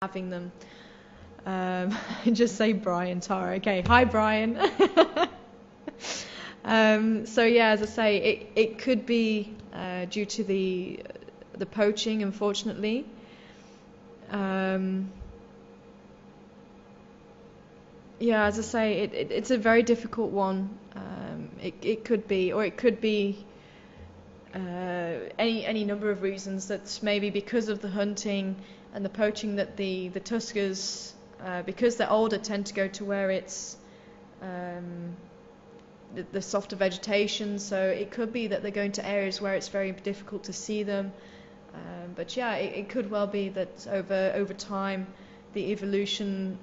having them. Just say Brian, Tara. Okay, hi Brian. So yeah, as I say, it could be due to the poaching, unfortunately. Yeah, as I say, it's a very difficult one. It could be, or it could be any number of reasons. That maybe because of the hunting and the poaching, that the tuskers, because they're older, tend to go to where it's the softer vegetation. So it could be that they're going to areas where it's very difficult to see them. But yeah, it could well be that over time the evolution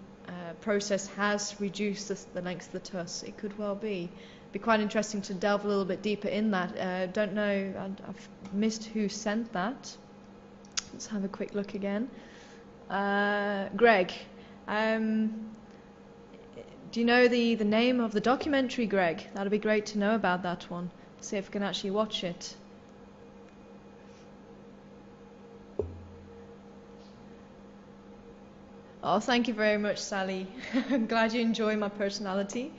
process has reduced the length of the tusks. It could well be. Be quite interesting to delve a little bit deeper in that. Don't know, I've missed who sent that. Let's have a quick look again. Greg, do you know the name of the documentary, Greg? That'd be great to know about that one. See if we can actually watch it. Oh, thank you very much, Sally. I'm glad you enjoy my personality.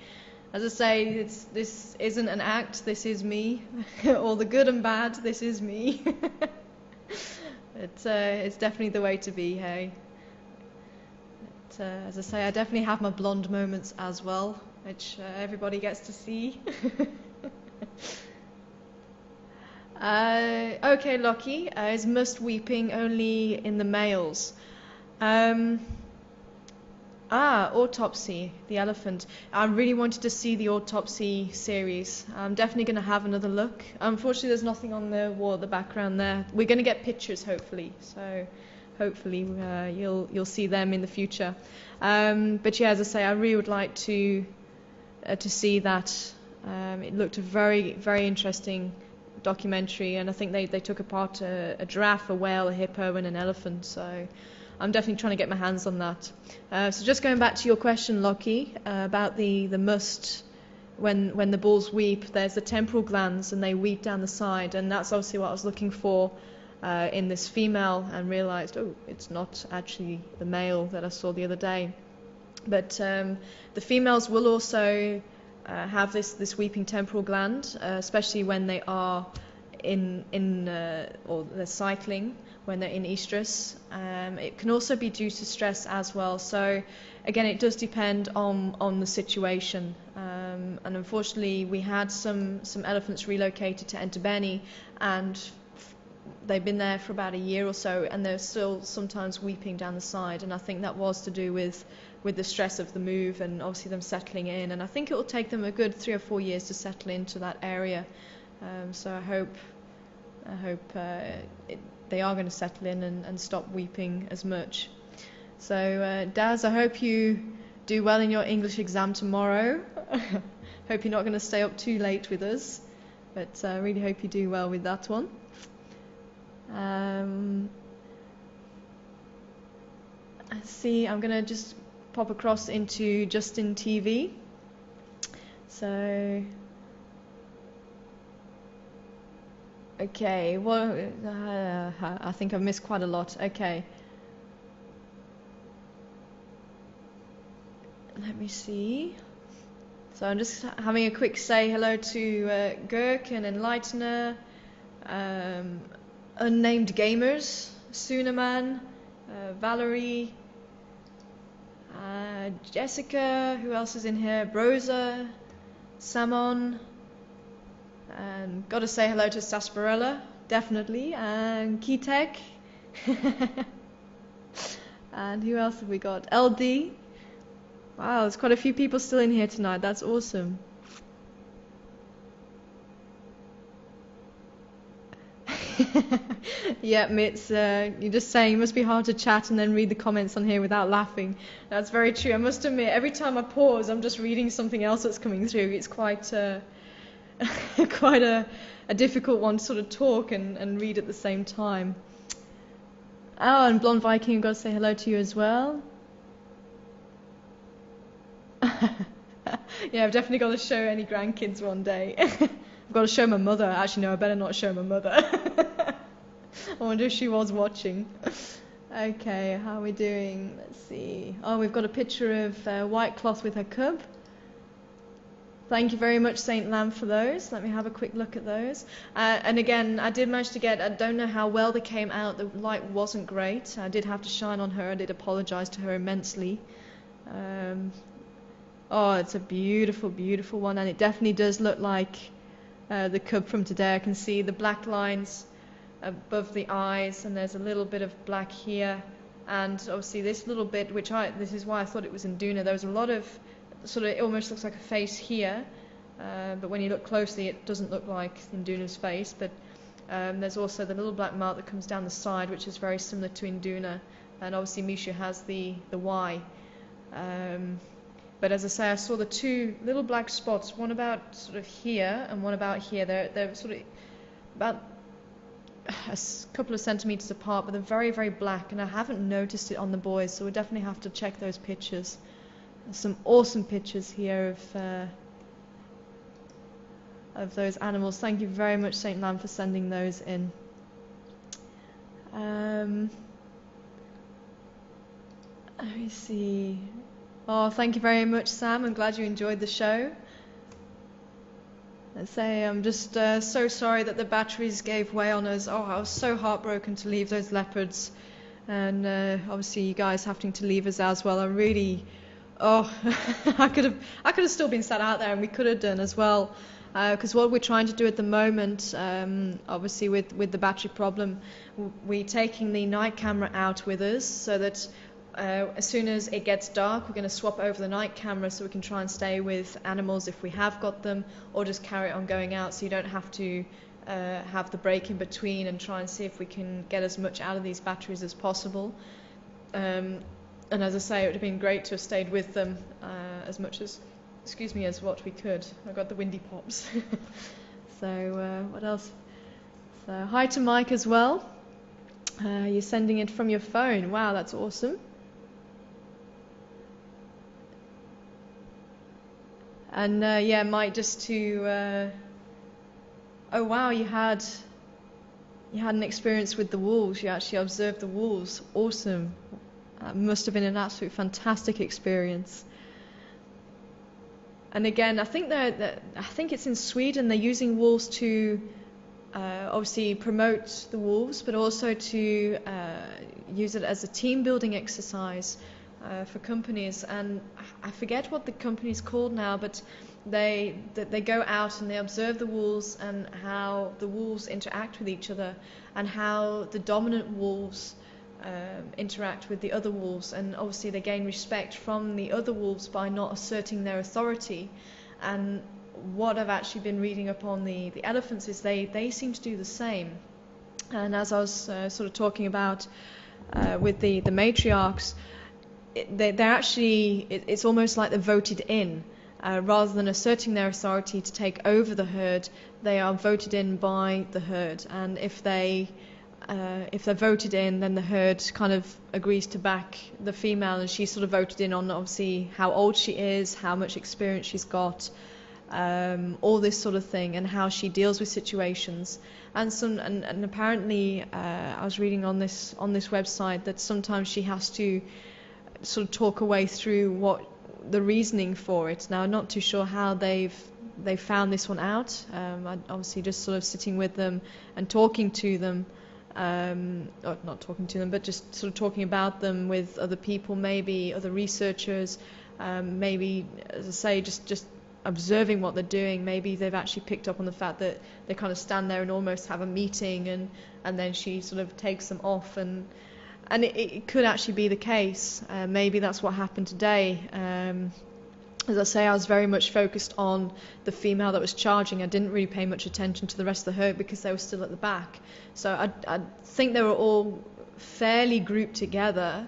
As I say, this isn't an act, this is me. All the good and bad, this is me. It's definitely the way to be, hey. As I say, I definitely have my blonde moments as well, which everybody gets to see. Okay, Lockie, is must weeping only in the males? Autopsy, the elephant. I really wanted to see the autopsy series. I'm definitely going to have another look. Unfortunately, there's nothing on the wall at the background there. We're going to get pictures, hopefully. So hopefully you'll see them in the future. But yeah, as I say, I really would like to see that. It looked a very, very interesting documentary, and I think they took apart a giraffe, a whale, a hippo, and an elephant. So I'm definitely trying to get my hands on that. So just going back to your question, Lockie, about the must, when the bulls weep, there's the temporal glands and they weep down the side, and that's obviously what I was looking for in this female, and realised, oh, it's not actually the male that I saw the other day. But the females will also have this weeping temporal gland, especially when they are or they're cycling, when they're in estrus. It can also be due to stress as well. So again, it does depend on the situation. And unfortunately, we had some elephants relocated to Entebbe, and they've been there for about a year or so, and they're still sometimes weeping down the side. And I think that was to do with the stress of the move and obviously them settling in. And I think it will take them a good 3 or 4 years to settle into that area. So I hope they are going to settle in and stop weeping as much. So Daz, I hope you do well in your English exam tomorrow. Hope you're not going to stay up too late with us, but I really hope you do well with that one. Let's see, I'm going to just pop across into Justin TV. So okay, well, I think I've missed quite a lot. Okay. Let me see. So I'm just having a quick say hello to Girk and Enlightener, Unnamed Gamers, Sunaman, Valerie, Jessica, who else is in here? Brosa, Samon. And got to say hello to Sarsaparilla, definitely, and Kitek. And who else have we got? LD. Wow, there's quite a few people still in here tonight. That's awesome. Yeah, Mitz, you're just saying it must be hard to chat and then read the comments on here without laughing. That's very true. I must admit, every time I pause, I'm just reading something else that's coming through. It's quite quite a difficult one to sort of talk and read at the same time. Oh, and Blonde Viking, I've got to say hello to you as well. Yeah, I've definitely got to show any grandkids one day. I've got to show my mother. Actually, no, I better not show my mother. I wonder if she was watching. Okay, how are we doing? Let's see. Oh, we've got a picture of white cloth with her cub. Thank you very much, Saint Lamb, for those. Let me have a quick look at those. And again, I did manage to get, I don't know how well they came out. The light wasn't great. I did have to shine on her. I did apologize to her immensely. Oh, it's a beautiful, beautiful one. And it definitely does look like the cub from today. I can see the black lines above the eyes, and there's a little bit of black here. And obviously this little bit, this is why I thought it was Induna. There was a lot of sort of, it almost looks like a face here, but when you look closely it doesn't look like Induna's face. But there's also the little black mark that comes down the side, which is very similar to Induna, and obviously Misha has the Y. But as I say, I saw the two little black spots, one about sort of here and one about here. They're sort of about a couple of centimeters apart, but they're very, very black, and I haven't noticed it on the boys, so we'll definitely have to check those pictures. There's some awesome pictures here of those animals. Thank you very much, Saint Lamb, for sending those in. Let me see. Oh, thank you very much, Sam. I'm glad you enjoyed the show. Let's say I'm just so sorry that the batteries gave way on us. Oh, I was so heartbroken to leave those leopards, and obviously you guys having to leave us as well. I really, I could have still been sat out there, and we could have done as well. Because what we're trying to do at the moment, obviously with the battery problem, we're taking the night camera out with us, so that as soon as it gets dark, we're going to swap over the night camera so we can try and stay with animals if we have got them, or just carry on going out, so you don't have to have the break in between, and try and see if we can get as much out of these batteries as possible. And as I say, it would have been great to have stayed with them as much as, as what we could. I got the windy pops. So what else? So hi to Mike as well. You're sending it from your phone. Wow, that's awesome. And yeah, Mike, just to oh wow, you had an experience with the wolves. You actually observed the wolves. Awesome. That must have been an absolute fantastic experience. And again, I think it's in Sweden. They're using wolves to obviously promote the wolves, but also to use it as a team building exercise for companies. And I forget what the company's called now, but they go out and they observe the wolves and how the wolves interact with each other, and how the dominant wolves interact with the other wolves, and obviously they gain respect from the other wolves by not asserting their authority. And what I've actually been reading up on the elephants is they seem to do the same. And as I was sort of talking about with the matriarchs, they're actually, it's almost like they're voted in. Rather than asserting their authority to take over the herd, they are voted in by the herd. And if they're voted in, then the herd kind of agrees to back the female, and she's sort of voted in on obviously how old she is, how much experience she's got, all this sort of thing, and how she deals with situations. And apparently, I was reading on this website that sometimes she has to sort of talk her way through what the reasoning for it. Now, I'm not too sure how they've found this one out. Obviously, just sort of sitting with them and talking to them. Or not talking to them, but just sort of talking about them with other people, maybe other researchers, maybe, as I say, just observing what they're doing. Maybe they've actually picked up on the fact that they kind of stand there and almost have a meeting, and then she sort of takes them off, and it could actually be the case. Maybe that's what happened today. As I say, I was very much focused on the female that was charging. I didn't really pay much attention to the rest of the herd because they were still at the back. So I think they were all fairly grouped together,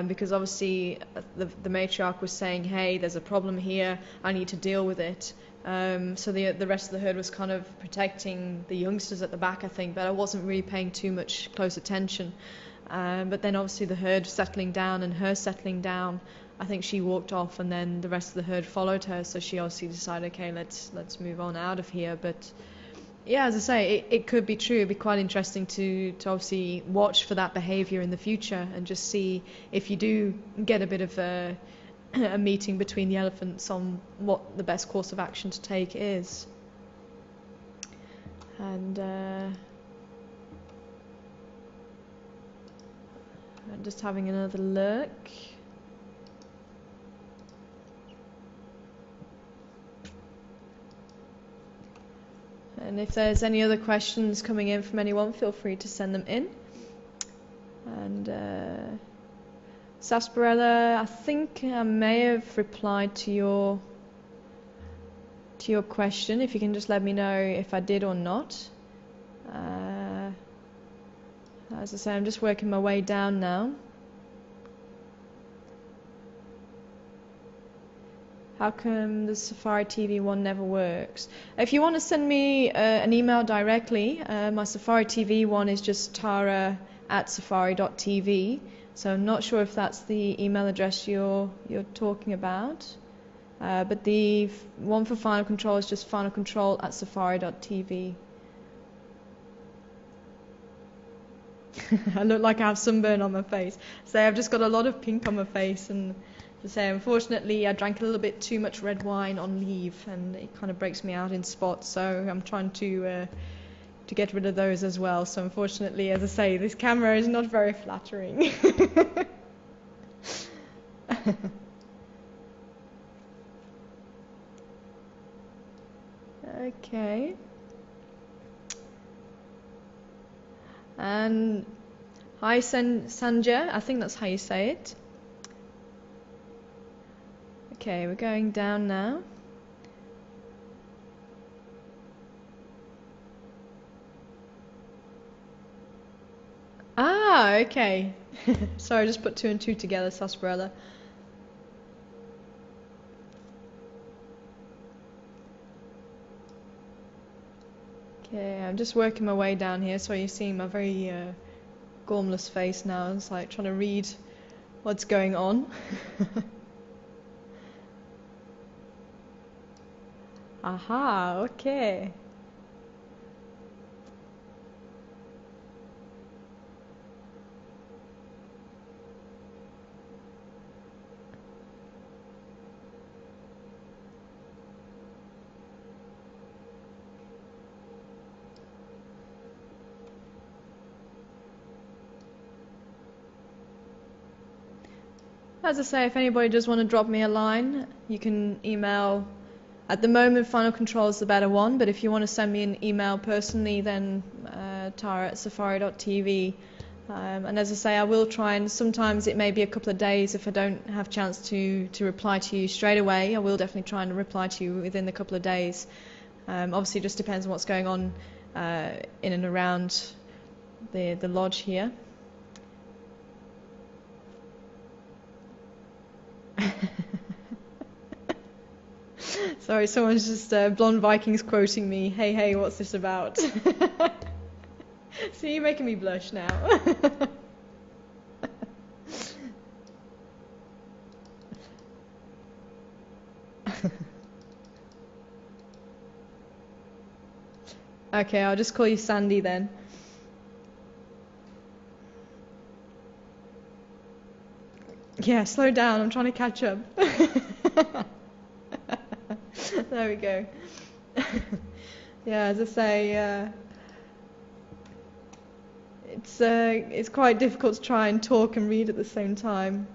because obviously the matriarch was saying, hey, there's a problem here, I need to deal with it. So the rest of the herd was kind of protecting the youngsters at the back, I think, but I wasn't really paying too much close attention. But then obviously the herd settling down and her settling down, I think she walked off, and then the rest of the herd followed her. So she obviously decided, okay, let's move on out of here. But yeah, as I say, it could be true. It'd be quite interesting to obviously watch for that behaviour in the future and just see if you do get a bit of a meeting between the elephants on what the best course of action to take is. And I'm just having another look. And if there's any other questions coming in from anyone, feel free to send them in. And Sarsaparilla, I think I may have replied to your question. If you can just let me know if I did or not. As I say, I'm just working my way down now. How come the Safari TV one never works? If you want to send me an email directly, my Safari TV one is just tara@safari.tv. So I'm not sure if that's the email address you're talking about. But the one for Final Control is just finalcontrol@safari.tv. I look like I have sunburn on my face. So I've just got a lot of pink on my face, and to say, unfortunately, I drank a little bit too much red wine on leave, and it kind of breaks me out in spots. So I'm trying to get rid of those as well. So unfortunately, as I say, this camera is not very flattering. Okay. And hi Sanja, I think that's how you say it. Okay, we're going down now. Ah, okay. Sorry, I just put 2 and 2 together, Sarsaparilla. Okay, I'm just working my way down here, so you're seeing my very gormless face now. It's like trying to read what's going on. Aha, okay. As I say, if anybody does want to drop me a line, you can email. At the moment, Final Control is the better one, but if you want to send me an email personally, then tara@safari.tv. And as I say, I will try, and sometimes it may be a couple of days if I don't have a chance to reply to you straight away. I will definitely try and reply to you within a couple of days. Obviously, it just depends on what's going on in and around the lodge here. Sorry, someone's just Blonde Vikings quoting me. Hey, what's this about? See, you're making me blush now. Okay, I'll just call you Sandy then. Yeah, slow down, I'm trying to catch up. There we go. Yeah, as I say, it's quite difficult to try and talk and read at the same time.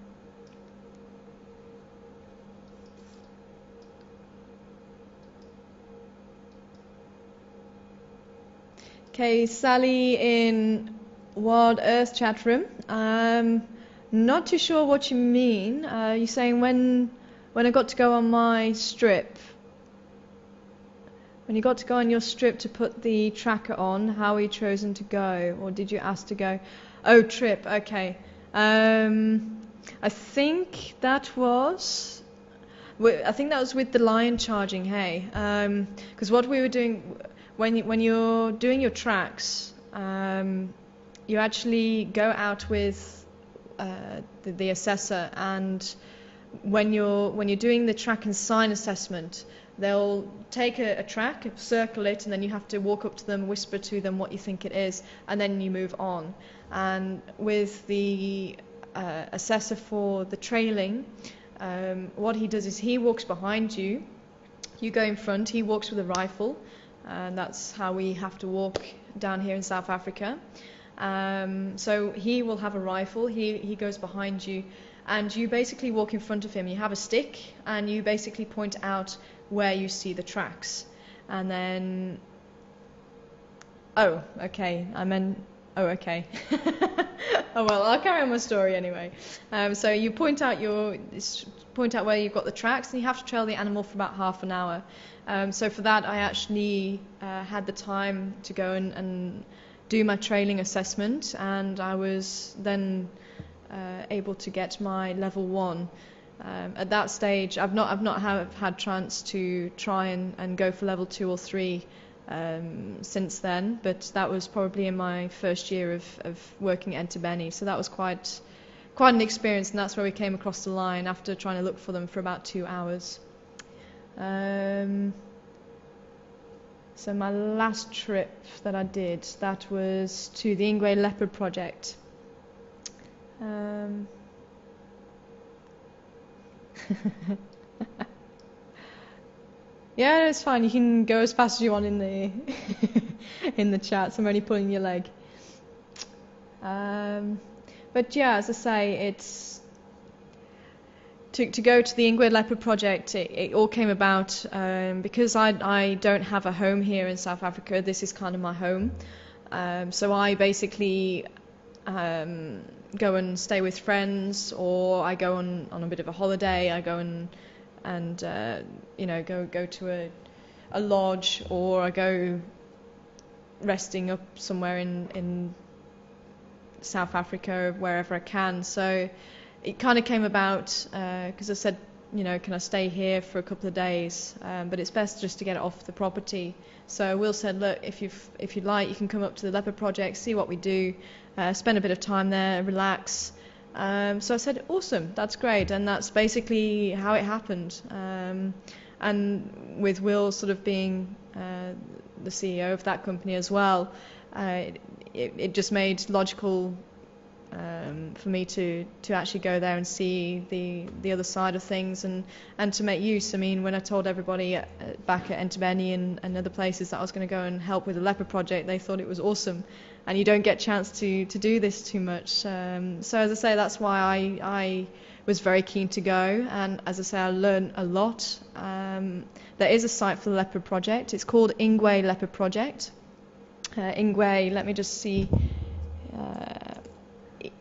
Okay, Sally in Wild Earth chat room. Not too sure what you mean. You're saying when I got to go on my strip. When you got to go on your strip to put the tracker on, how were you chosen to go, or did you ask to go? Oh, trip. Okay. I think that was with the lion charging. Hey, because what we were doing when you're doing your tracks, you actually go out with the assessor, and when you're doing the track and sign assessment, they'll take a track, circle it, and then you have to walk up to them, whisper to them what you think it is, and then you move on. And with the assessor for the trailing, what he does is he walks behind you, you go in front, he walks with a rifle, and that's how we have to walk down here in South Africa. So he will have a rifle, he goes behind you, and you basically walk in front of him. You have a stick, and you basically point out where you see the tracks. And then, oh, okay, okay. Oh well, I'll carry on my story anyway. So you point out where you've got the tracks, and you have to trail the animal for about half an hour. So for that, I actually had the time to go and do my trailing assessment, and I was then able to get my level 1. At that stage, I've not had chance to try and go for level 2 or 3 since then, but that was probably in my first year of working at Entebbe, so that was quite an experience, and that's where we came across the line after trying to look for them for about 2 hours. So my last trip that I did, that was to the Ingwe Leopard Project. Yeah, it's fine. You can go as fast as you want in the in the chat. So I'm only pulling your leg. But yeah, as I say, it's to go to the Ingwe Leopard Project. It all came about because I don't have a home here in South Africa. This is kind of my home. So I basically go and stay with friends, or I go on a bit of a holiday. I go and go to a lodge, or I go resting up somewhere in South Africa, wherever I can. So it kind of came about because I said, can I stay here for a couple of days? But it's best just to get it off the property. So Will said, look, if you'd like, you can come up to the Leopard Project, see what we do, spend a bit of time there, relax. So I said, awesome, that's great, and that's basically how it happened. And with Will sort of being the CEO of that company as well, it just made logical for me to actually go there and see the other side of things and to make use. I mean, when I told everybody back at Entebbe and other places that I was going to go and help with the Leopard Project, they thought it was awesome. And you don't get a chance to do this too much. So as I say, that's why I was very keen to go. And as I say, I learned a lot. There is a site for the Leopard Project. It's called Ingwe Leopard Project. Ingwe, let me just see.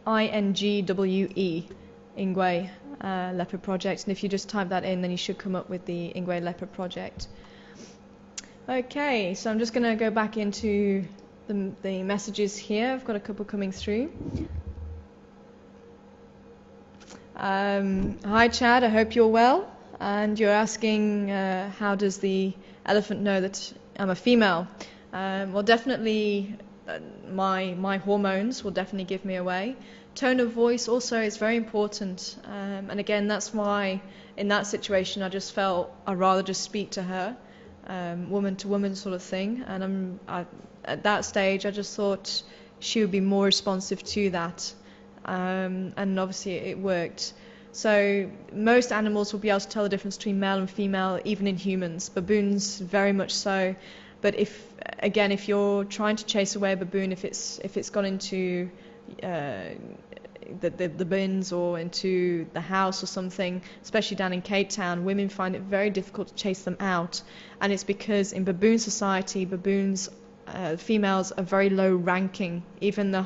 INGWE, Ingwe Leopard Project. And if you just type that in, then you should come up with the Ingwe Leopard Project. Okay, so I'm just going to go back into the messages here. I've got a couple coming through. Hi Chad, I hope you're well. And you're asking how does the elephant know that I'm a female? Well, definitely my hormones will definitely give me away. Tone of voice also is very important, and again, that's why in that situation I just felt I'd rather just speak to her, woman to woman sort of thing. And at that stage I just thought she would be more responsive to that, and obviously it worked. So most animals will be able to tell the difference between male and female, even in humans. Baboons very much so. But if you're trying to chase away a baboon, if it's gone into the bins or into the house or something, especially down in Cape Town, women find it very difficult to chase them out. And it's because in baboon society, baboons, females are very low ranking. Even the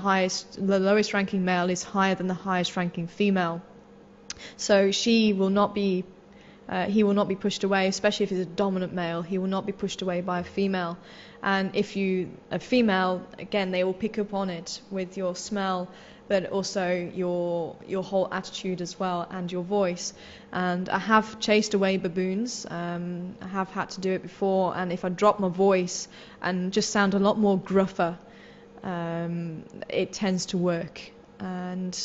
lowest ranking male is higher than the highest ranking female. So he will not be pushed away, especially if he's a dominant male. He will not be pushed away by a female. And if a female, again, they will pick up on it with your smell, but also your whole attitude as well, and your voice. And I have chased away baboons. I have had to do it before, and if I drop my voice and just sound a lot more gruffer, it tends to work. And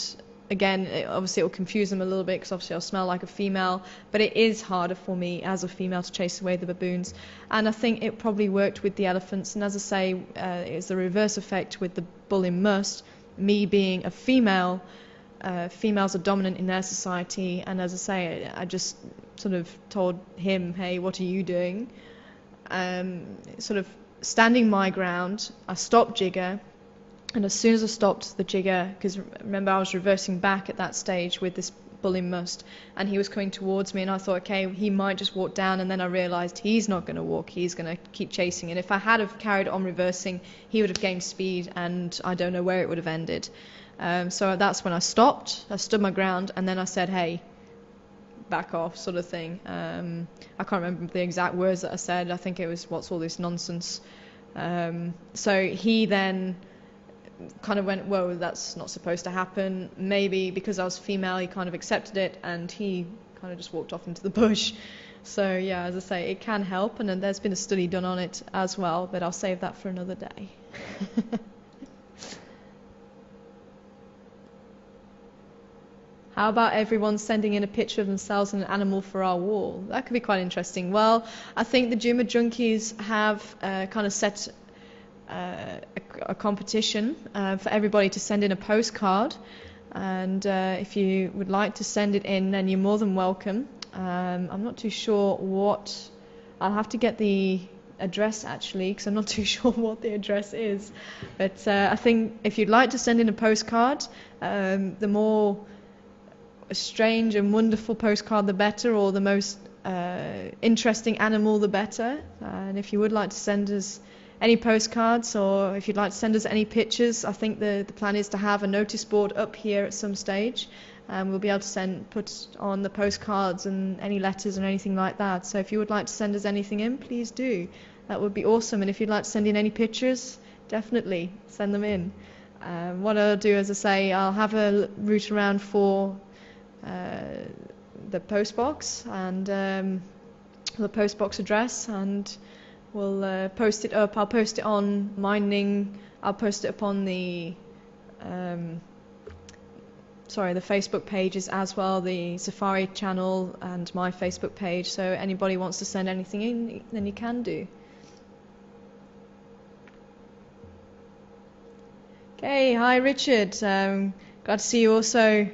again, obviously it will confuse them a little bit because obviously I'll smell like a female, but it is harder for me as a female to chase away the baboons. And I think it probably worked with the elephants. And as I say, it's the reverse effect with the bull in must. Me being a female, females are dominant in their society. And as I say, I just sort of told him, hey, what are you doing? Sort of standing my ground. I stopped Jigger. And as soon as I stopped the Jigger, because remember I was reversing back at that stage with this bull in must, and he was coming towards me, and I thought, okay, he might just walk down, and then I realised he's not going to walk, he's going to keep chasing. And if I had have carried on reversing, he would have gained speed, and I don't know where it would have ended. So that's when I stopped, I stood my ground, and then I said, hey, back off, sort of thing. I can't remember the exact words that I said. I think it was, what's all this nonsense? So he then kind of went, whoa, that's not supposed to happen. Maybe because I was female, he kind of accepted it, and he kind of just walked off into the bush. So yeah, as I say, it can help, and then there's been a study done on it as well, but I'll save that for another day. How about everyone sending in a picture of themselves and an animal for our wall? That could be quite interesting. Well, I think the Juma Junkies have kind of set a competition for everybody to send in a postcard, and if you would like to send it in, then you're more than welcome. I'm not too sure what, I'll have to get the address actually, because I'm not too sure what the address is, but I think if you'd like to send in a postcard, the more strange and wonderful postcard the better, or the most interesting animal the better. And if you would like to send us any postcards, or if you'd like to send us any pictures, I think the plan is to have a notice board up here at some stage, and we'll be able to put on the postcards and any letters and anything like that. So if you would like to send us anything in, please do. That would be awesome. And if you'd like to send in any pictures, definitely send them in. What I'll do, as I say, I'll have a route around for the post box and the post box address, and we'll post it up. I'll post it on Mining. I'll post it up on the the Facebook pages as well, the Safari channel and my Facebook page. So anybody wants to send anything in, then you can do. Okay, hi Richard. Glad to see you also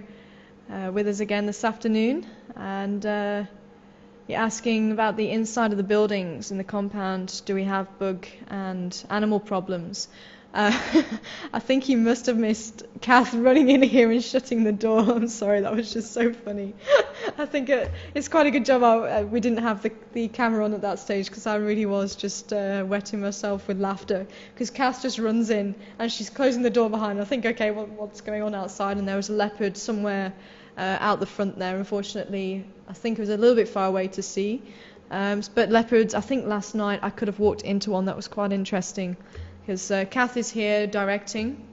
with us again this afternoon. And you're asking about the inside of the buildings in the compound. Do we have bug and animal problems? I think you must have missed Kath running in here and shutting the door. I'm sorry, that was just so funny. I think it's quite a good job we didn't have the camera on at that stage, because I really was just wetting myself with laughter, because Kath just runs in and she's closing the door behind. I think, okay, what's going on outside? And there was a leopard somewhere out the front there. Unfortunately, I think it was a little bit far away to see. But leopards, I think last night I could have walked into one that was quite interesting, because Kath is here directing.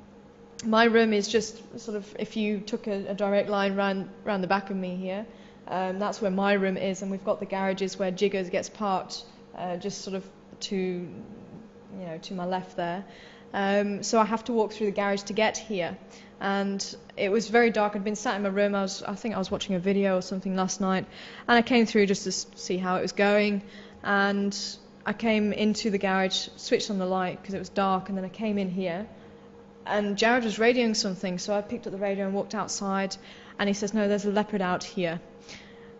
My room is just sort of, if you took a direct line round the back of me here, that's where my room is, and we've got the garages where Jigger gets parked just sort of to my left there. So I have to walk through the garage to get here, and it was very dark. I'd been sat in my room. I think I was watching a video or something last night, and I came through just to see how it was going, and I came into the garage, switched on the light because it was dark, and then I came in here, and Jared was radioing something, so I picked up the radio and walked outside, and he says, no, there's a leopard out here.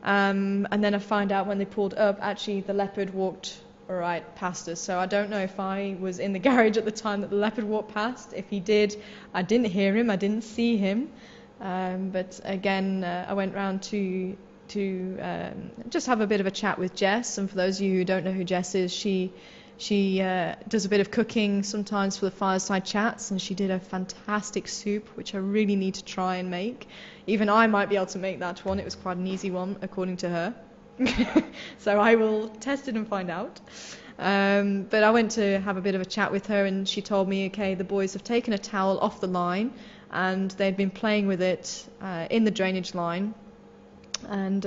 And then I find out when they pulled up, actually the leopard walked right past us. So I don't know if I was in the garage at the time that the leopard walked past. If he did, I didn't hear him, I didn't see him. But again, I went round to just have a bit of a chat with Jess. And for those of you who don't know who Jess is, she does a bit of cooking sometimes for the fireside chats, and she did a fantastic soup which I really need to try and make. Even I might be able to make that one. It was quite an easy one according to her. So I will test it and find out. But I went to have a bit of a chat with her, and she told me, okay, the boys have taken a towel off the line and they'd been playing with it in the drainage line. And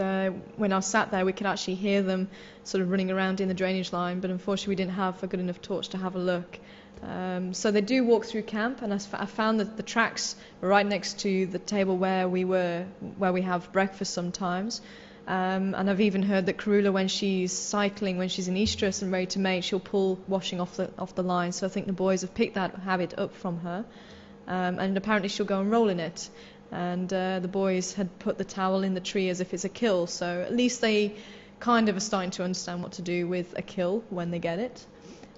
when I sat there, we could actually hear them sort of running around in the drainage line, but unfortunately we didn't have a good enough torch to have a look. So they do walk through camp, and I found that the tracks were right next to the table where we have breakfast sometimes. And I've even heard that Karula, when she's cycling, when she's in estrus and ready to mate, she'll pull washing off the line. So I think the boys have picked that habit up from her. And apparently she'll go and roll in it. And the boys had put the towel in the tree as if it's a kill. So at least they kind of are starting to understand what to do with a kill when they get it.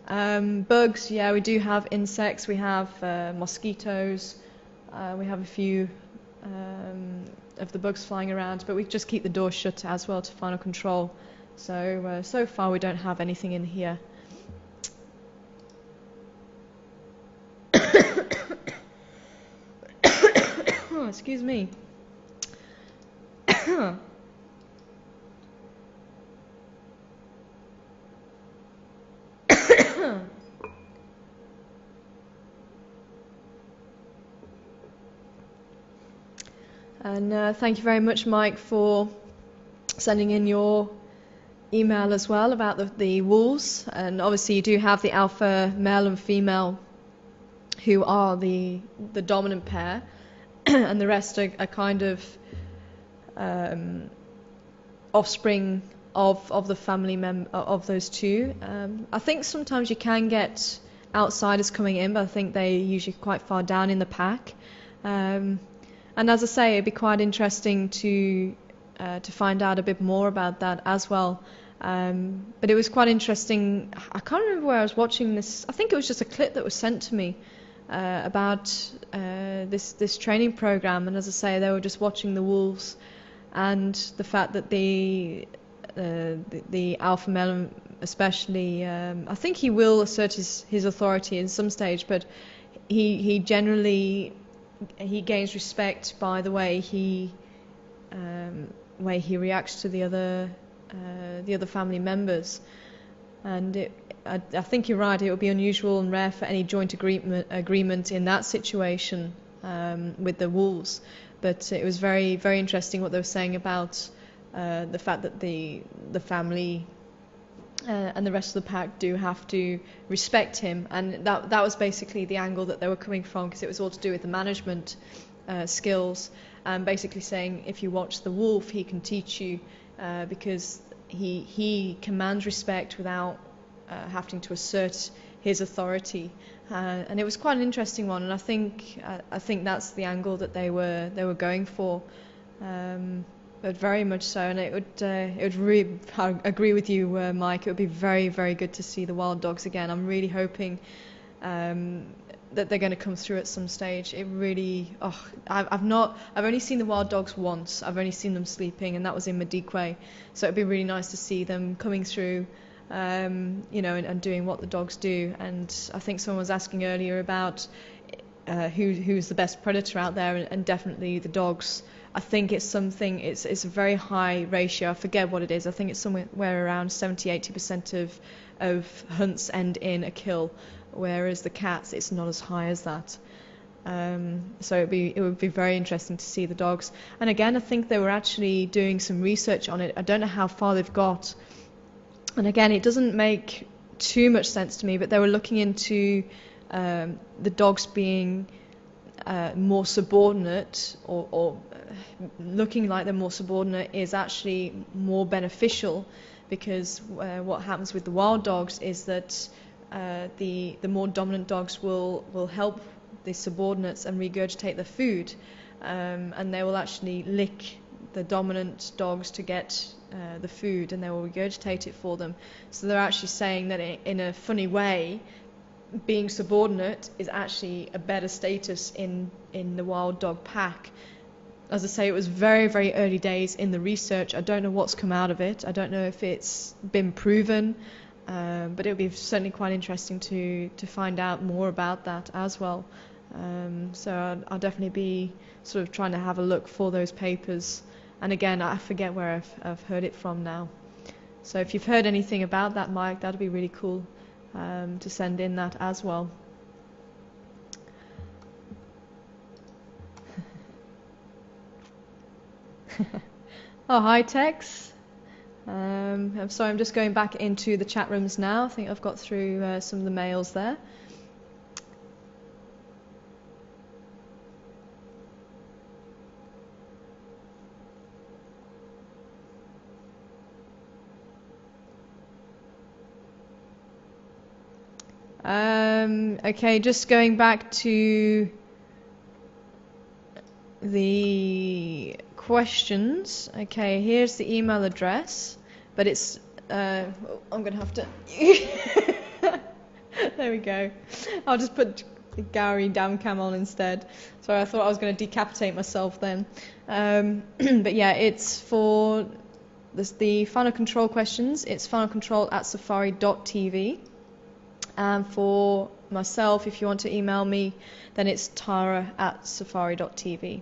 Bugs, yeah, we do have insects. We have mosquitoes. We have a few of the bugs flying around, but we just keep the door shut as well to final control. So so far we don't have anything in here. Oh, excuse me. And thank you very much, Mike, for sending in your email as well about the wolves. And obviously you do have the alpha male and female who are the dominant pair, and the rest are kind of offspring of the family of those two. I think sometimes you can get outsiders coming in, but I think they're usually quite far down in the pack. And as I say, it'd be quite interesting to find out a bit more about that as well. But it was quite interesting. I can't remember where I was watching this. I think it was just a clip that was sent to me about this training program. And as I say, they were just watching the wolves, and the fact that the alpha male, especially, I think he will assert his authority in some stage, but he generally gains respect by the way he reacts to the other family members. And I think you're right, it would be unusual and rare for any joint agreement in that situation with the wolves. But it was very, very interesting what they were saying about the fact that the family and the rest of the pack do have to respect him, and that was basically the angle that they were coming from, because it was all to do with the management skills, and basically saying if you watch the wolf, he can teach you, because he commands respect without having to assert his authority. And it was quite an interesting one, and I think that's the angle that they were going for. But very much so, and it would really, I agree with you, Mike. It would be very, very good to see the wild dogs again. I'm really hoping that they're going to come through at some stage. It really, I've only seen the wild dogs once. I've only seen them sleeping, and that was in Madikwe. So it'd be really nice to see them coming through, and doing what the dogs do. And I think someone was asking earlier about who's the best predator out there, and definitely the dogs. I think it's a very high ratio. I forget what it is. I think it's somewhere around 70-80% of hunts end in a kill, whereas the cats, it's not as high as that. So it would be very interesting to see the dogs. And again, I think they were actually doing some research on it. I don't know how far they've got. And again, it doesn't make too much sense to me, but they were looking into the dogs being more subordinate, or looking like they're more subordinate is actually more beneficial, because what happens with the wild dogs is that the more dominant dogs will help the subordinates and regurgitate the food, and they will actually lick the dominant dogs to get the food, and they will regurgitate it for them. So they're actually saying that in a funny way, being subordinate is actually a better status in the wild dog pack. As I say, it was very, very early days in the research. I don't know what's come out of it. I don't know if it's been proven, but it would be certainly quite interesting to find out more about that as well. So I'll definitely be sort of trying to have a look for those papers. And again, I forget where I've heard it from now. So if you've heard anything about that, Mike, that'd be really cool to send in that as well. Oh, hi, Tex. I'm sorry, I'm just going back into the chat rooms now. I think I've got through some of the mails there. Okay, just going back to the questions. Okay, here's the email address, but it's I'm gonna have to there we go. I'll just put Gary Damcam on instead. Sorry, I thought I was going to decapitate myself then. But yeah, it's for the final control questions. It's finalcontrol@safari.tv. And for myself, if you want to email me, then it's tara@safari.tv.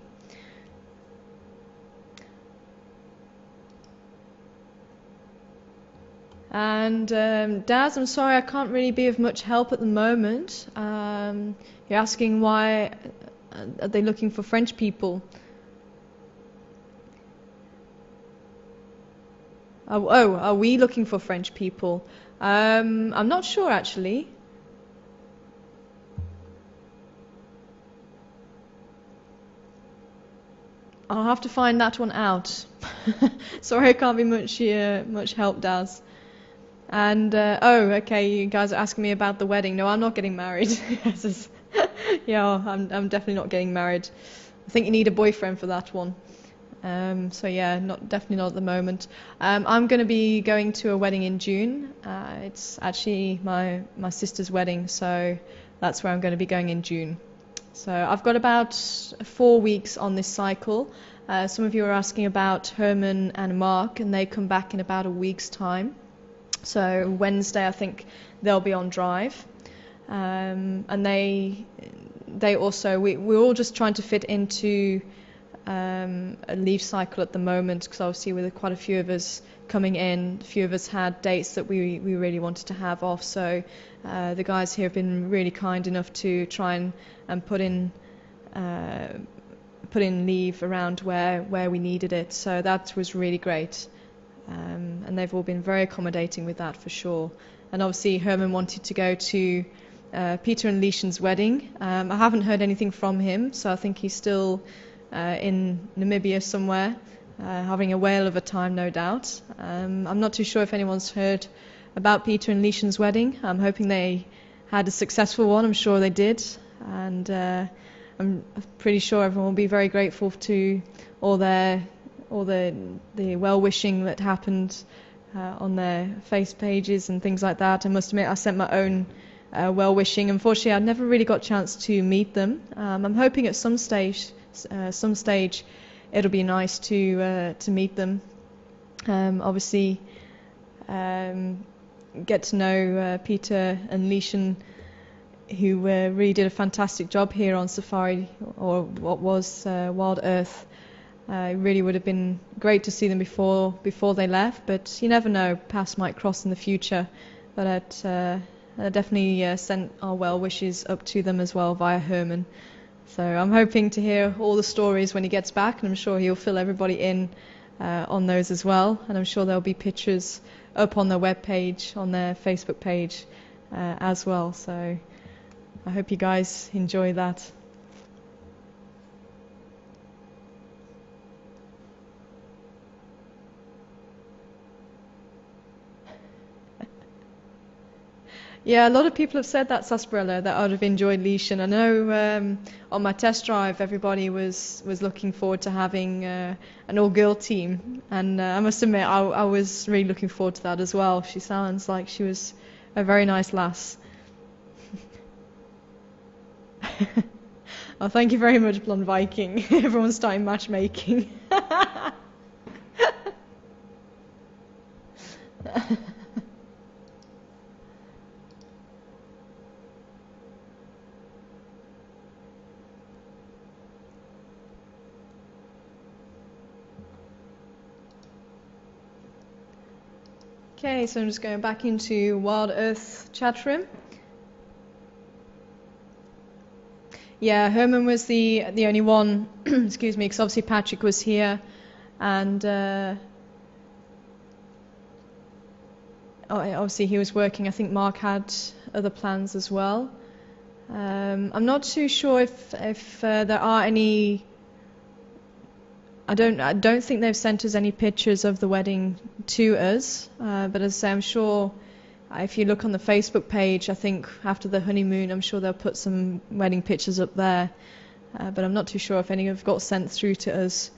And Daz, I'm sorry I can't really be of much help at the moment. You're asking why are they looking for French people? Oh, are we looking for French people? I'm not sure actually. I'll have to find that one out. Sorry, I can't be much help, Daz. And oh, okay, you guys are asking me about the wedding. No, I'm not getting married. Yeah, I'm definitely not getting married. I think you need a boyfriend for that one. So yeah, definitely not at the moment. I'm going to be going to a wedding in June. It's actually my sister's wedding, so that's where I'm going to be going in June. So I've got about 4 weeks on this cycle. Some of you are asking about Herman and Mark, and they come back in about a week's time. So Wednesday, I think they'll be on drive, and they also we're all just trying to fit into a leave cycle at the moment, because obviously with quite a few of us coming in, a few of us had dates that we really wanted to have off. So the guys here have been really kind enough to try and put in leave around where we needed it. So that was really great. And they've all been very accommodating with that for sure. And obviously Herman wanted to go to Peter and Leishan's wedding. I haven't heard anything from him, so I think he's still in Namibia somewhere, having a whale of a time, no doubt. I'm not too sure if anyone's heard about Peter and Leishan's wedding. I'm hoping they had a successful one. I'm sure they did. And I'm pretty sure everyone will be very grateful to all the well-wishing that happened on their face pages and things like that. I must admit, I sent my own well-wishing. Unfortunately, I never really got a chance to meet them. I'm hoping at some stage it'll be nice to meet them. Obviously, get to know Peter and Leishan, who really did a fantastic job here on Safari, or what was Wild Earth. It really would have been great to see them before they left, but you never know, paths might cross in the future. But I definitely sent our well wishes up to them as well via Herman. So I'm hoping to hear all the stories when he gets back, and I'm sure he'll fill everybody in on those as well. And I'm sure there'll be pictures up on their webpage, on their Facebook page as well. So I hope you guys enjoy that. Yeah, a lot of people have said that, Sarsaparilla, that I'd have enjoyed Leishan. I know on my test drive everybody was looking forward to having an all-girl team, and I must admit I was really looking forward to that as well. She sounds like she was a very nice lass. Oh, thank you very much, Blonde Viking. Everyone's starting matchmaking. Okay, so I'm just going back into Wild Earth chat room. Yeah, Herman was the only one, excuse me, because obviously Patrick was here, and obviously he was working. I think Mark had other plans as well. I'm not too sure if there are any. I don't think they've sent us any pictures of the wedding to us, but as I say, I'm sure if you look on the Facebook page, I think after the honeymoon, I'm sure they'll put some wedding pictures up there. But I'm not too sure if any have got sent through to us.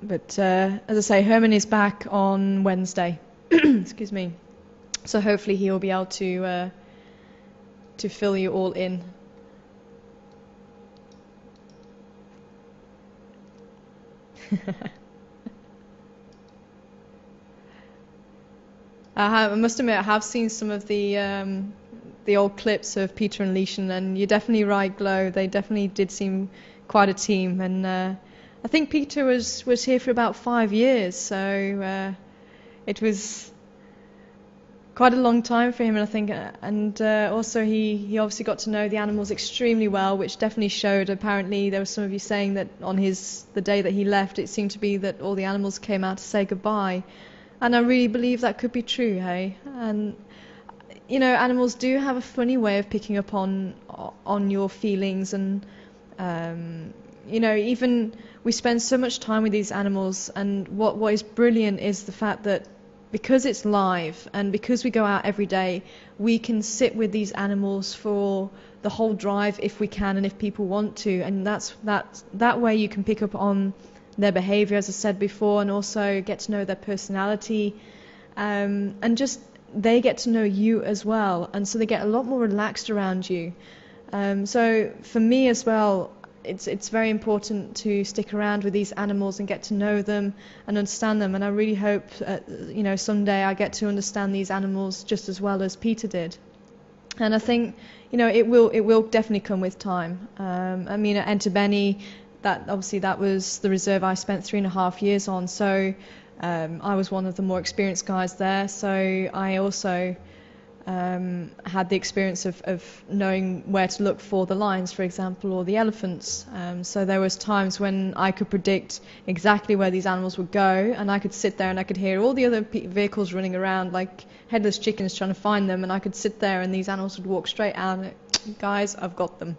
But as I say, Herman is back on Wednesday. Excuse me. So hopefully he will be able to fill you all in. I must admit, I have seen some of the old clips of Peter and Leishan, and you're definitely right, Glow. They definitely did seem quite a team, and I think Peter was here for about 5 years, so it was quite a long time for him, and I think, and also he obviously got to know the animals extremely well, which definitely showed. Apparently, there were some of you saying that on the day that he left, it seemed to be that all the animals came out to say goodbye. And I really believe that could be true, hey? And, you know, animals do have a funny way of picking up on your feelings. And, you know, even we spend so much time with these animals. And what is brilliant is the fact that because it's live and because we go out every day, we can sit with these animals for the whole drive if we can and if people want to. And that way you can pick up on their behavior, as I said before, and also get to know their personality, and just they get to know you as well, and so they get a lot more relaxed around you. So for me as well, it's very important to stick around with these animals and get to know them and understand them, and I really hope you know, someday I get to understand these animals just as well as Peter did. And I think, you know, it will definitely come with time. I mean, at Entebeni, that was the reserve I spent 3.5 years on, so I was one of the more experienced guys there, so I also had the experience of knowing where to look for the lions, for example, or the elephants. So there was times when I could predict exactly where these animals would go, and I could sit there and I could hear all the other vehicles running around like headless chickens trying to find them, and I could sit there and these animals would walk straight out and, guys, I've got them.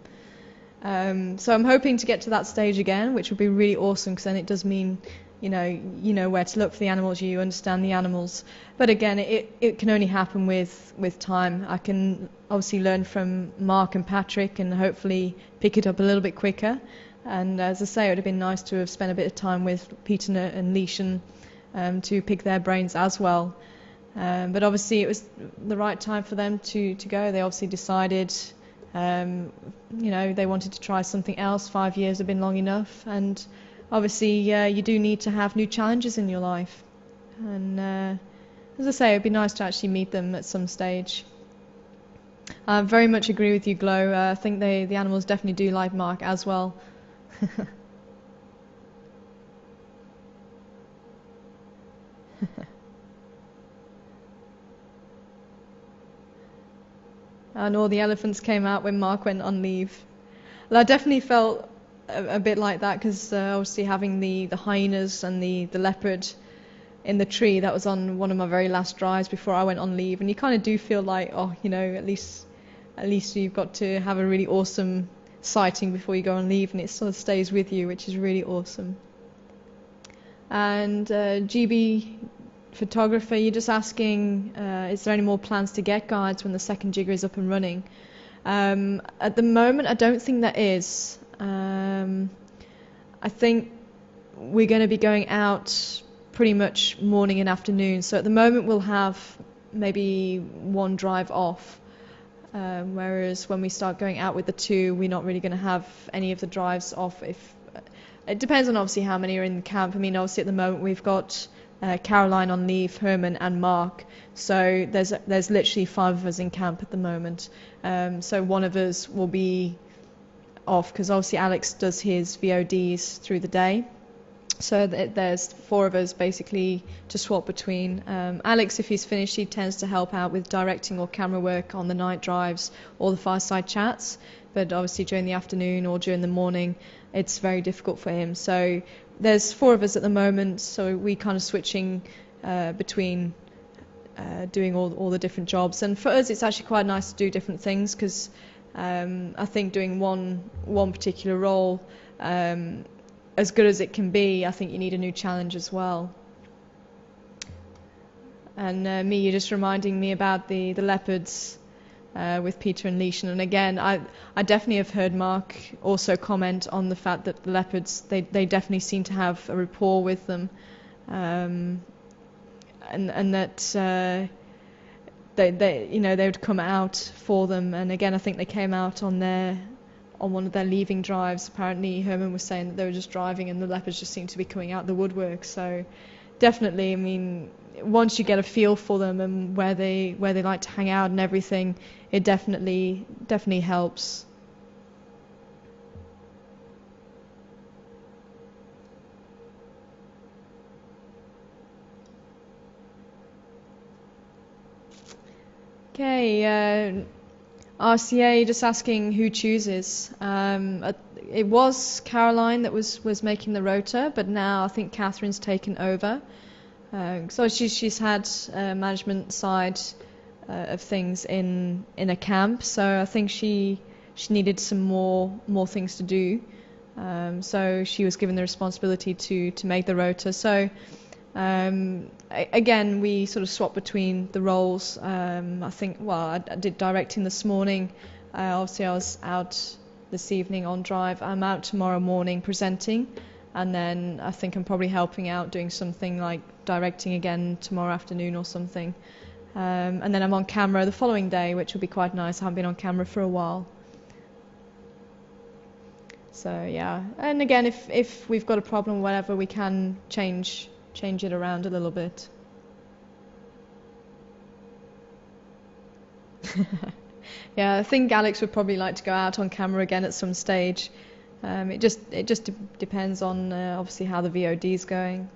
So I'm hoping to get to that stage again, which would be really awesome, because then it does mean, you know where to look for the animals, you understand the animals. But again, it can only happen with time. I can obviously learn from Mark and Patrick and hopefully pick it up a little bit quicker. And as I say, it would have been nice to have spent a bit of time with Peter and Leishan to pick their brains as well. But obviously it was the right time for them to go. They obviously decided, you know, they wanted to try something else. 5 years have been long enough, and obviously you do need to have new challenges in your life. And as I say, it'd be nice to actually meet them at some stage. I very much agree with you, Glow. I think the animals definitely do like Mark as well. And all the elephants came out when Mark went on leave. Well, I definitely felt a bit like that, because obviously having the hyenas and the leopard in the tree, that was on one of my very last drives before I went on leave, and you kind of do feel like, oh, you know, at least you've got to have a really awesome sighting before you go on leave, and it sort of stays with you, which is really awesome. And GB photographer, you're just asking, is there any more plans to get guides when the second jigger is up and running? At the moment, I don't think there is. I think we're going to be going out pretty much morning and afternoon. So at the moment we'll have maybe one drive off, whereas when we start going out with the two, we're not really going to have any of the drives off. It depends on obviously how many are in the camp. I mean, obviously at the moment we've got Caroline on leave, Herman and Mark, so there's literally 5 of us in camp at the moment. So one of us will be off, because obviously Alex does his VODs through the day, so there's 4 of us basically to swap between. Alex, if he's finished, he tends to help out with directing or camera work on the night drives or the fireside chats, but obviously during the afternoon or during the morning it's very difficult for him. So there's 4 of us at the moment, so we kind of switching between doing all the different jobs. And for us it's actually quite nice to do different things, because I think doing one particular role, as good as it can be, I think you need a new challenge as well. And me, you're just reminding me about the leopards with Peter and Leishan. And again, I definitely have heard Mark also comment on the fact that the leopards, they definitely seem to have a rapport with them, and that they they would come out for them. And again, I think they came out on one of their leaving drives. Apparently Herman was saying that they were just driving and the leopards just seemed to be coming out the woodwork. So definitely, I mean, once you get a feel for them and where they like to hang out and everything, it definitely helps. Okay, RCA just asking who chooses. It was Caroline that was making the rota, but now I think Catherine's taken over. So she's had management side of things in a camp. So I think she needed some more things to do. So she was given the responsibility to make the rota. So again, we sort of swap between the roles. I think, well, I did directing this morning. Obviously, I was out this evening on drive. I'm out tomorrow morning presenting, and then I think I'm probably helping out doing something like directing again tomorrow afternoon or something. And then I'm on camera the following day, which will be quite nice. I haven't been on camera for a while. So yeah, and again, if we've got a problem or whatever, we can change it around a little bit. Yeah, I think Alex would probably like to go out on camera again at some stage. It just depends on obviously how the VOD is going.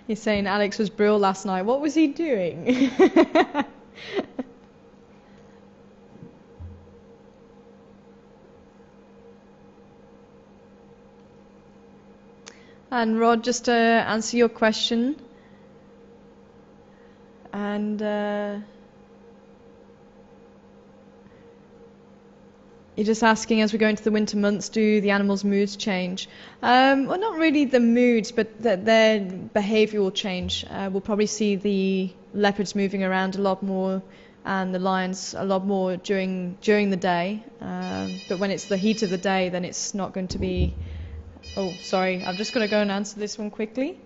He's saying Alex was Brill last night. What was he doing? And Rod, just to answer your question, and you're just asking, as we go into the winter months, do the animals' moods change? Well, not really the moods, but their behaviour will change. We'll probably see the leopards moving around a lot more and the lions a lot more during the day. But when it's the heat of the day, then it's not going to be... Oh, sorry, I'm just going to go and answer this one quickly.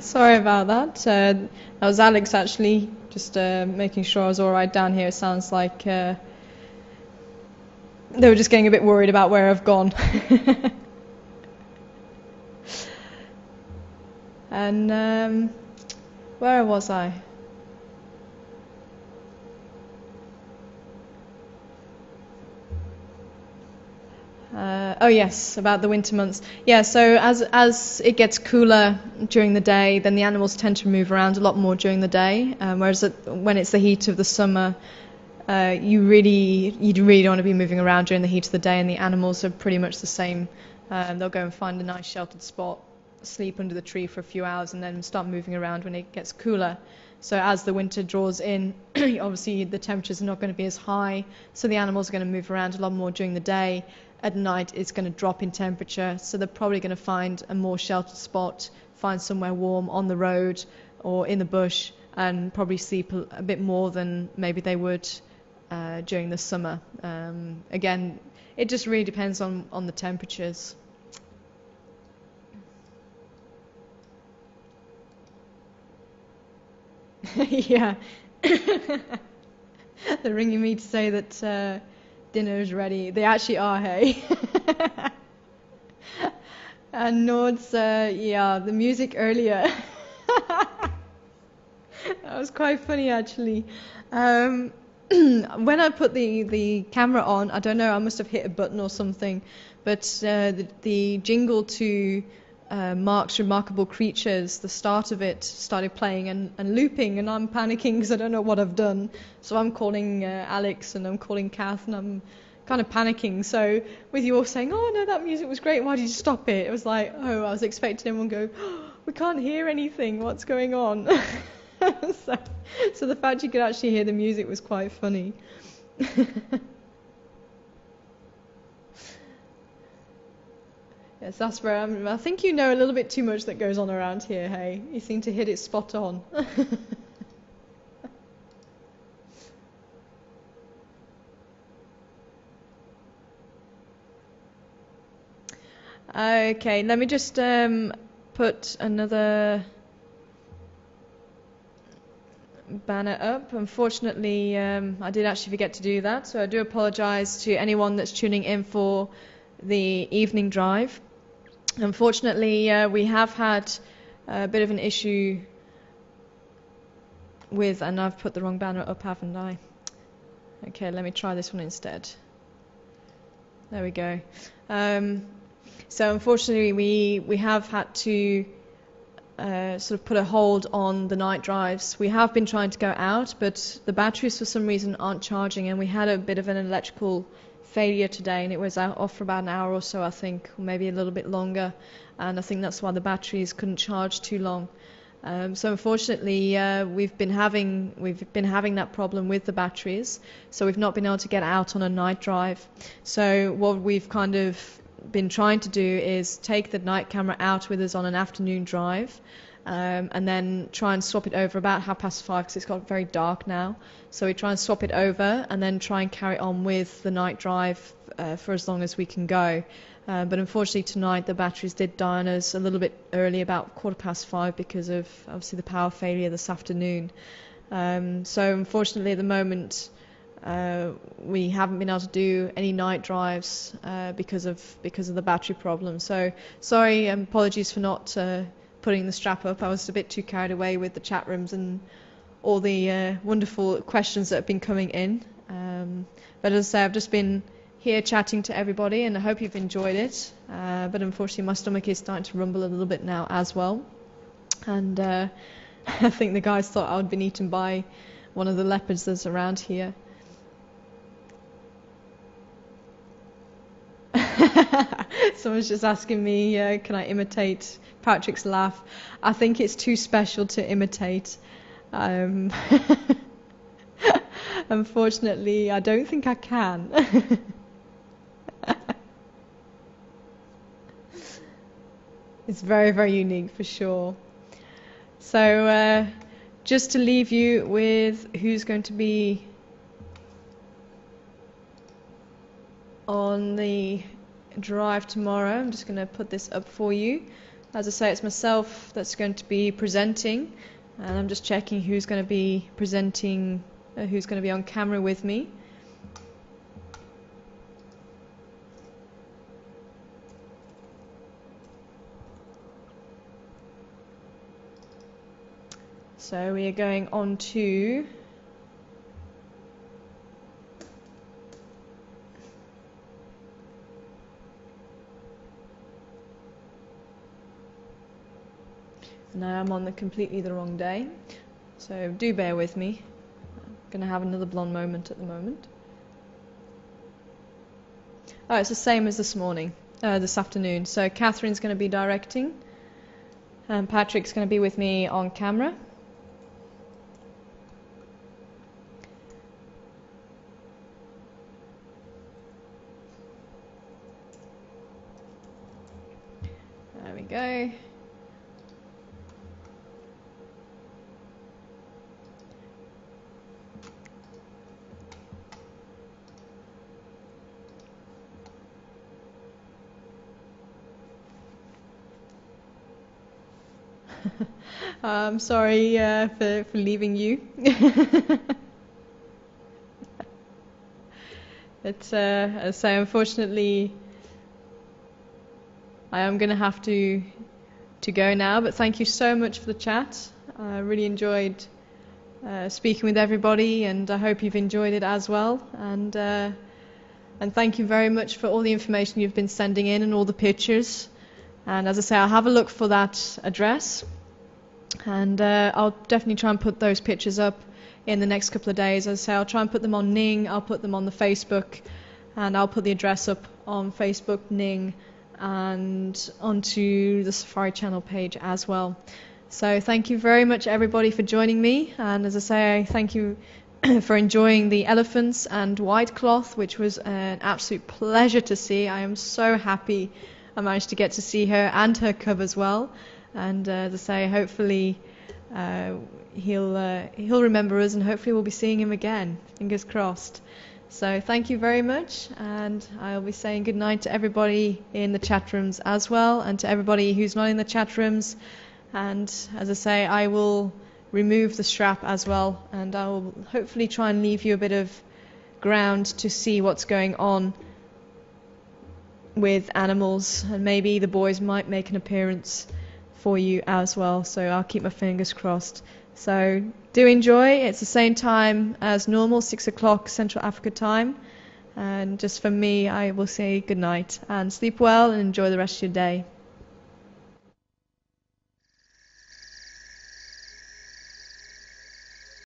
Sorry about that. That was Alex actually, just making sure I was all right down here. It sounds like they were just getting a bit worried about where I've gone. And where was I? Oh yes, about the winter months. Yeah, so as it gets cooler during the day, then the animals tend to move around a lot more during the day. Whereas when it's the heat of the summer, you really don't want to be moving around during the heat of the day, and the animals are pretty much the same. They'll go and find a nice sheltered spot, sleep under the tree for a few hours, and then start moving around when it gets cooler. So as the winter draws in, obviously the temperatures are not going to be as high, so the animals are going to move around a lot more during the day. At night it's going to drop in temperature, so they're probably going to find a more sheltered spot, find somewhere warm on the road or in the bush, and probably sleep a bit more than maybe they would during the summer. Again, it just really depends on the temperatures. Yeah. They're ringing me to say that dinner is ready. They actually are, hey. And Nord's, yeah, the music earlier. That was quite funny, actually. When I put the camera on, I don't know, I must have hit a button or something, but the jingle to Mark's Remarkable Creatures, the start of it started playing and looping, and I'm panicking because I don't know what I've done. So I'm calling Alex and I'm calling Kath, and I'm kind of panicking. So with you all saying, "Oh no, that music was great. Why did you stop it?" It was like, oh, I was expecting everyone to go, "Oh, we can't hear anything. What's going on?" So the fact you could actually hear the music was quite funny. Yes, that's where I think you know a little bit too much that goes on around here, hey? You seem to hit it spot on. Okay, let me just put another banner up. Unfortunately, I did actually forget to do that, so I do apologize to anyone that's tuning in for the evening drive. Unfortunately, we have had a bit of an issue with, and I've put the wrong banner up, haven't I? Okay, let me try this one instead. There we go. So unfortunately, we have had to sort of put a hold on the night drives. We have been trying to go out, but the batteries for some reason aren't charging, and we had a bit of an electrical failure today, and it was off for about an hour or so, I think, or maybe a little bit longer, and I think that's why the batteries couldn't charge too long. So unfortunately, we've been having that problem with the batteries, so we've not been able to get out on a night drive. So what we've kind of been trying to do is take the night camera out with us on an afternoon drive, and then try and swap it over about 5:30 because it's got very dark now. So we try and swap it over and then try and carry on with the night drive for as long as we can go. But unfortunately tonight the batteries did die on us a little bit early, about 5:15, because of obviously the power failure this afternoon. So unfortunately at the moment we haven't been able to do any night drives because of the battery problem. So sorry, apologies for not putting the strap up. I was a bit too carried away with the chat rooms and all the wonderful questions that have been coming in. But as I say, I've just been here chatting to everybody, and I hope you've enjoyed it. But unfortunately my stomach is starting to rumble a little bit now as well, and I think the guys thought I would been eaten by one of the leopards that's around here. Someone's just asking me, can I imitate Patrick's laugh? I think it's too special to imitate. Unfortunately, I don't think I can. It's very, very unique for sure. So just to leave you with who's going to be on the drive tomorrow, I'm just going to put this up for you. As I say, it's myself that's going to be presenting, and I'm just checking who's going to be presenting, who's going to be on camera with me. So we are going on to now I'm on completely the wrong day, so do bear with me. I'm going to have another blonde moment at the moment. Oh, it's the same as this morning, this afternoon. So Catherine's going to be directing, and Patrick's going to be with me on camera. There we go. I'm sorry for leaving you. But so unfortunately, I am going to have to go now, but thank you so much for the chat. I really enjoyed speaking with everybody, and I hope you've enjoyed it as well. And thank you very much for all the information you've been sending in and all the pictures. And as I say, I'll have a look for that address, and I'll definitely try and put those pictures up in the next couple of days. As I say, I'll try and put them on Ning, I'll put them on the Facebook, and I'll put the address up on Facebook, Ning, and onto the Safari Channel page as well. So thank you very much everybody for joining me, and as I say, thank you for enjoying the elephants and white cloth, which was an absolute pleasure to see. I am so happy I managed to get to see her and her cub as well, and as I say, hopefully he'll remember us, and hopefully we'll be seeing him again, fingers crossed. So thank you very much, and I'll be saying good night to everybody in the chat rooms as well, and to everybody who's not in the chat rooms. And as I say, I will remove the strap as well, and I will hopefully try and leave you a bit of ground to see what's going on with animals, and maybe the boys might make an appearance for you as well, so I'll keep my fingers crossed. So do enjoy. It's the same time as normal, 6 o'clock Central Africa time, and just from me, I will say good night and sleep well and enjoy the rest of your day.